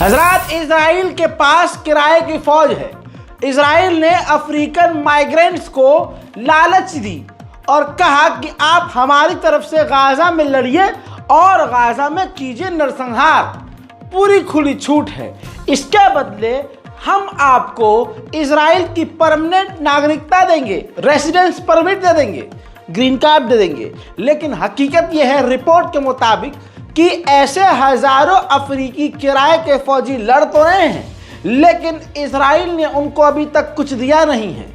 हजरात, इजराइल के पास किराए की फौज है। इजराइल ने अफ्रीकन माइग्रेंट्स को लालच दी और कहा कि आप हमारी तरफ से गाजा में लड़िए और गाजा में कीजिए नरसंहार। पूरी खुली छूट है। इसके बदले हम आपको इजराइल की परमानेंट नागरिकता देंगे, रेसिडेंस परमिट दे देंगे, ग्रीन कार्ड दे देंगे। लेकिन हकीकत यह है रिपोर्ट के मुताबिक कि ऐसे हजारों अफ्रीकी किराए के फौजी लड़ तो रहे हैं, लेकिन इजराइल ने उनको अभी तक कुछ दिया नहीं है।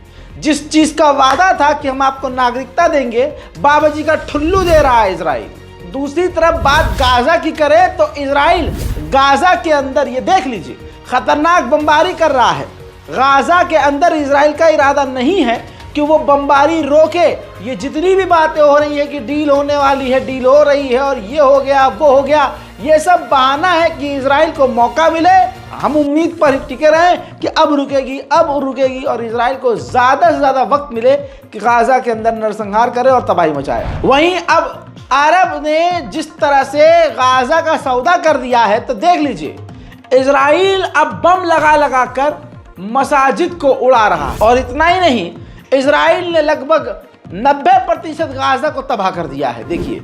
जिस चीज का वादा था कि हम आपको नागरिकता देंगे, बाबा जी का ठुल्लू दे रहा है इजराइल। दूसरी तरफ बात गाजा की करें तो इजराइल गाजा के अंदर, ये देख लीजिए, खतरनाक बमबारी कर रहा है। गाजा के अंदर इजराइल का इरादा नहीं है कि वो बमबारी रोके। ये जितनी भी बातें हो रही है कि डील होने वाली है, डील हो रही है और ये हो गया वो हो गया, ये सब बहाना है कि इजराइल को मौका मिले। हम उम्मीद पर टिके रहे कि अब रुकेगी और इजराइल को ज़्यादा से ज़्यादा वक्त मिले कि गाजा के अंदर नरसंहार करे और तबाही मचाए। वहीं अब अरब ने जिस तरह से गाजा का सौदा कर दिया है, तो देख लीजिए, इजराइल अब बम लगा कर मसाजिद को उड़ा रहा है। और इतना ही नहीं, इजराइल ने लगभग 90% गाजा को तबाह कर दिया है। देखिए,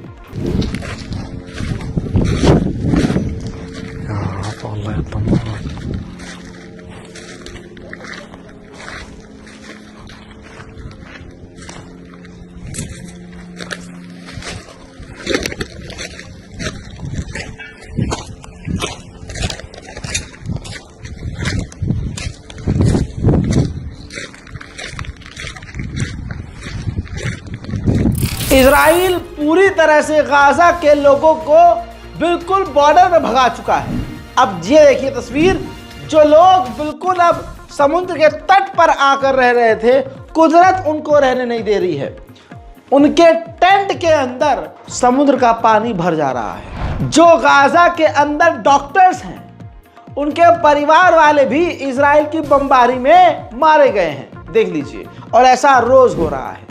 इजराइल पूरी तरह से गाजा के लोगों को बिल्कुल बॉर्डर में भगा चुका है। अब ये देखिए तस्वीर, जो लोग बिल्कुल अब समुद्र के तट पर आकर रह रहे थे, कुदरत उनको रहने नहीं दे रही है। उनके टेंट के अंदर समुद्र का पानी भर जा रहा है। जो गाजा के अंदर डॉक्टर्स हैं, उनके परिवार वाले भी इजराइल की बमबारी में मारे गए हैं। देख लीजिए, और ऐसा रोज हो रहा है।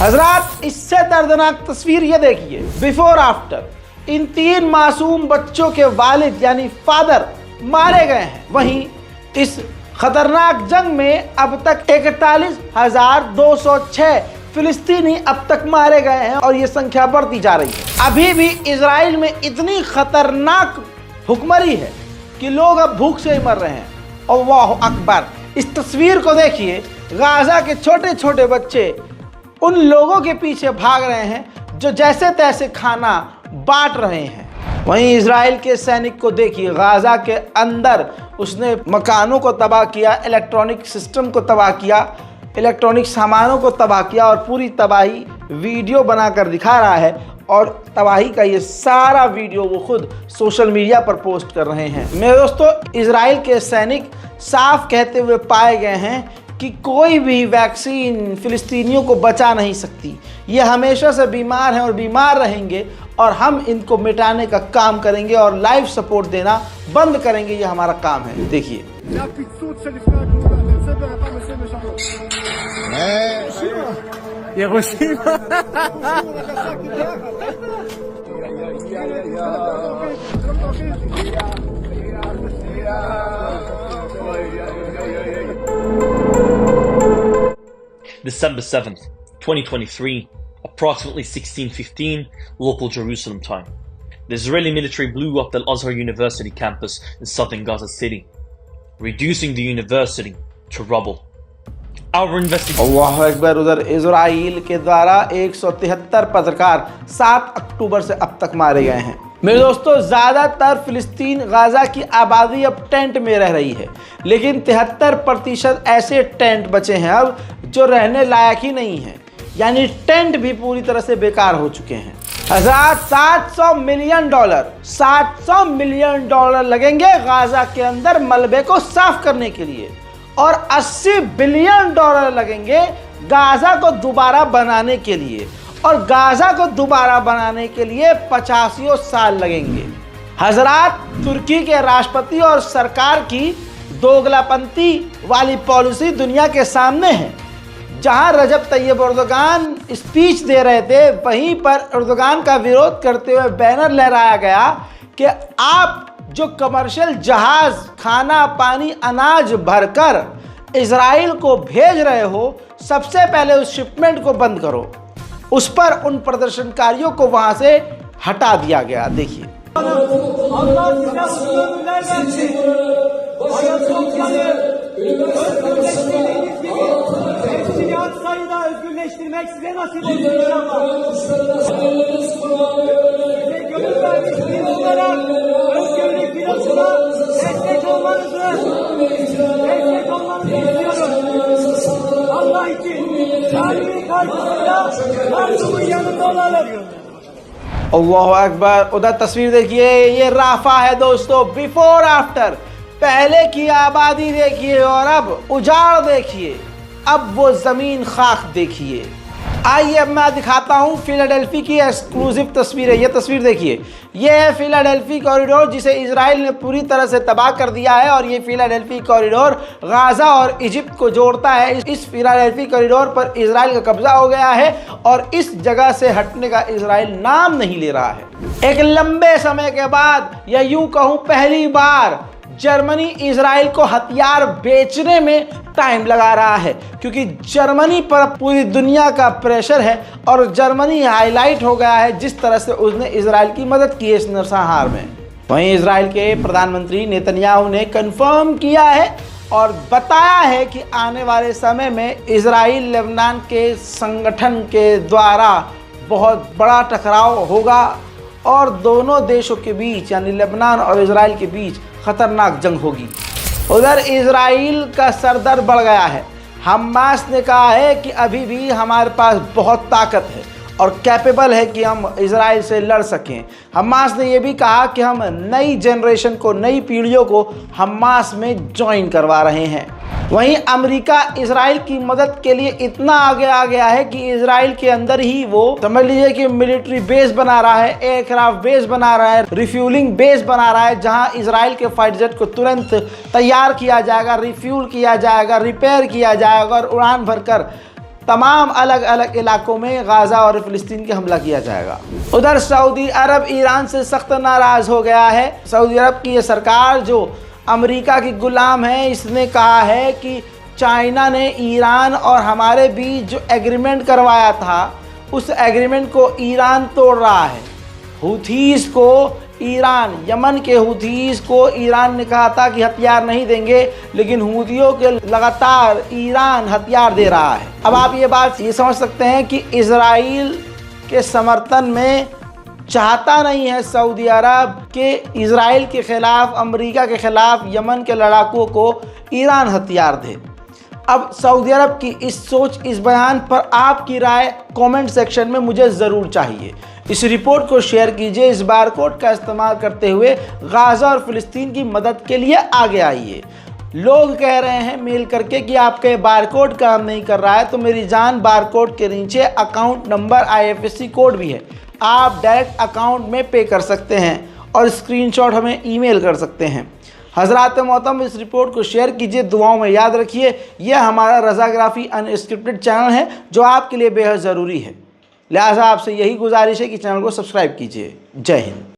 हजरात, इससे दर्दनाक तस्वीर ये देखिए, बिफोर आफ्टर। इन 3 मासूम बच्चों के वालिद यानी फादर मारे गए हैं। वहीं इस खतरनाक जंग में अब तक 41,206 फिलिस्तीनी अब तक मारे गए हैं और ये संख्या बढ़ती जा रही है। अभी भी इजराइल में इतनी खतरनाक भुखमरी है कि लोग अब भूख से ही मर रहे हैं। अल्लाहु अकबर। इस तस्वीर को देखिए, गाजा के छोटे छोटे बच्चे उन लोगों के पीछे भाग रहे हैं जो जैसे तैसे खाना बांट रहे हैं। वहीं इजराइल के सैनिक को देखिए, गाजा के अंदर उसने मकानों को तबाह किया, इलेक्ट्रॉनिक सिस्टम को तबाह किया, इलेक्ट्रॉनिक सामानों को तबाह किया और पूरी तबाही वीडियो बनाकर दिखा रहा है। और तबाही का ये सारा वीडियो वो खुद सोशल मीडिया पर पोस्ट कर रहे हैं। मेरे दोस्तों, इजराइल के सैनिक साफ कहते हुए पाए गए हैं कि कोई भी वैक्सीन फिलिस्तीनियों को बचा नहीं सकती। ये हमेशा से बीमार हैं और बीमार रहेंगे, और हम इनको मिटाने का काम करेंगे और लाइव सपोर्ट देना बंद करेंगे। ये हमारा काम है। देखिए, December 7th, 2023, approximately 16:15 local Jerusalem time. The Israeli military blew up the Al-Azhar University campus in southern Gaza City, reducing the university to rubble. Our investigation. अल्लाहु अकबर। उधर इजराइल के द्वारा 173 पत्रकार 7 अक्टूबर से अब तक मारे गए हैं। मेरे दोस्तों, ज़्यादातर फिलिस्तीन गाजा की आबादी अब टेंट में रह रही है, लेकिन 73% ऐसे टेंट बचे हैं अब जो रहने लायक ही नहीं है। यानी टेंट भी पूरी तरह से बेकार हो चुके हैं। हज़रात, $700 मिलियन लगेंगे गाजा के अंदर मलबे को साफ करने के लिए, और $80 बिलियन लगेंगे गाजा को दोबारा बनाने के लिए, और गाजा को दोबारा बनाने के लिए 85 साल लगेंगे। हजरात, तुर्की के राष्ट्रपति और सरकार की दोगलापंथी वाली पॉलिसी दुनिया के सामने है। जहां रजब तैयब एर्दोगान स्पीच दे रहे थे, वहीं पर एर्दोगान का विरोध करते हुए बैनर लहराया गया कि आप जो कमर्शियल जहाज खाना पानी अनाज भरकर इजराइल को भेज रहे हो, सबसे पहले उस शिपमेंट को बंद करो। उस पर उन प्रदर्शनकारियों को वहां से हटा दिया गया। देखिए, sayıda özgürleştirmek size nasip olsun inşallah. Gönül vermiş firmalara, özgürlük firmasına destek olmanızı istiyoruz. Allah için cahilin karşısında Rabbim'in yanında olalım. अल्लाह अकबर। उधर तस्वीर देखिए, ये राफा है दोस्तों, बिफोर आफ्टर। पहले की आबादी देखिए और अब उजाड़ देखिए, अब वो ज़मीन खाक देखिए। आइए अब मैं दिखाता हूँ फिलाडेल्फी की एक्सक्लूसिव तस्वीर है। ये तस्वीर देखिए, ये है फिलाडेल्फी कॉरिडोर जिसे इजराइल ने पूरी तरह से तबाह कर दिया है। और ये फिलाडेल्फी कॉरिडोर गाज़ा और इजिप्ट को जोड़ता है। इस फिलाडेल्फी कॉरिडोर पर इजराइल का कब्जा हो गया है और इस जगह से हटने का इजराइल नाम नहीं ले रहा है। एक लंबे समय के बाद, या यूं कहूँ पहली बार, जर्मनी इजराइल को हथियार बेचने में टाइम लगा रहा है, क्योंकि जर्मनी पर पूरी दुनिया का प्रेशर है और जर्मनी हाईलाइट हो गया है जिस तरह से उसने इजराइल की मदद की है इस नरसंहार में। वहीं इजराइल के प्रधानमंत्री नेतन्याहू ने कंफर्म किया है और बताया है कि आने वाले समय में इजराइल लेबनान के संगठन के द्वारा बहुत बड़ा टकराव होगा और दोनों देशों के बीच, यानी लेबनान और इजराइल के बीच खतरनाक जंग होगी। उधर इजराइल का सरदर्द बढ़ गया है। हमास ने कहा है कि अभी भी हमारे पास बहुत ताकत है और कैपेबल है कि हम इजराइल से लड़ सकें। हमास ने यह भी कहा कि हम नई जनरेशन को, नई पीढ़ियों को हमास में ज्वाइन करवा रहे हैं। वहीं अमेरिका इजराइल की मदद के लिए इतना आगे आ गया है कि इजराइल के अंदर ही वो समझ लीजिए कि मिलिट्री बेस बना रहा है, एयरक्राफ्ट बेस बना रहा है, रिफ्यूलिंग बेस बना रहा है, जहां इजराइल के फाइटर जेट को तुरंत तैयार किया जाएगा, रिफ्यूल किया जाएगा, रिपेयर किया जाएगा और उड़ान भरकर तमाम अलग अलग इलाकों में गाज़ा और फ़िलिस्तीन के हमला किया जाएगा। उधर सऊदी अरब ईरान से सख्त नाराज़ हो गया है। सऊदी अरब की ये सरकार जो अमेरिका की गुलाम है, इसने कहा है कि चाइना ने ईरान और हमारे बीच जो एग्रीमेंट करवाया था, उस एग्रीमेंट को ईरान तोड़ रहा है। हुथीज़ को ईरान, यमन के हुथीज़ को ईरान ने कहा था कि हथियार नहीं देंगे, लेकिन हुथियों के लगातार ईरान हथियार दे रहा है। अब आप ये बात ये समझ सकते हैं कि इजराइल के समर्थन में चाहता नहीं है सऊदी अरब के इजराइल के खिलाफ, अमेरिका के खिलाफ यमन के लड़ाकों को ईरान हथियार दे। अब सऊदी अरब की इस सोच, इस बयान पर आपकी राय कमेंट सेक्शन में मुझे ज़रूर चाहिए। इस रिपोर्ट को शेयर कीजिए। इस बारकोड का इस्तेमाल करते हुए गाज़ा और फ़िलिस्तीन की मदद के लिए आगे आइए। लोग कह रहे हैं मेल करके कि आपका बारकोड काम नहीं कर रहा है, तो मेरी जान, बारकोड के नीचे अकाउंट नंबर, IFSC कोड भी है। आप डायरेक्ट अकाउंट में पे कर सकते हैं और स्क्रीनशॉट हमें ईमेल कर सकते हैं। हज़रात मोहतरम, इस रिपोर्ट को शेयर कीजिए, दुआओं में याद रखिए। यह हमारा रज़ाग्राफ़ी अनस्क्रिप्टेड चैनल है जो आपके लिए बेहद ज़रूरी है। लिहाजा आपसे यही गुजारिश है कि चैनल को सब्सक्राइब कीजिए। जय हिंद।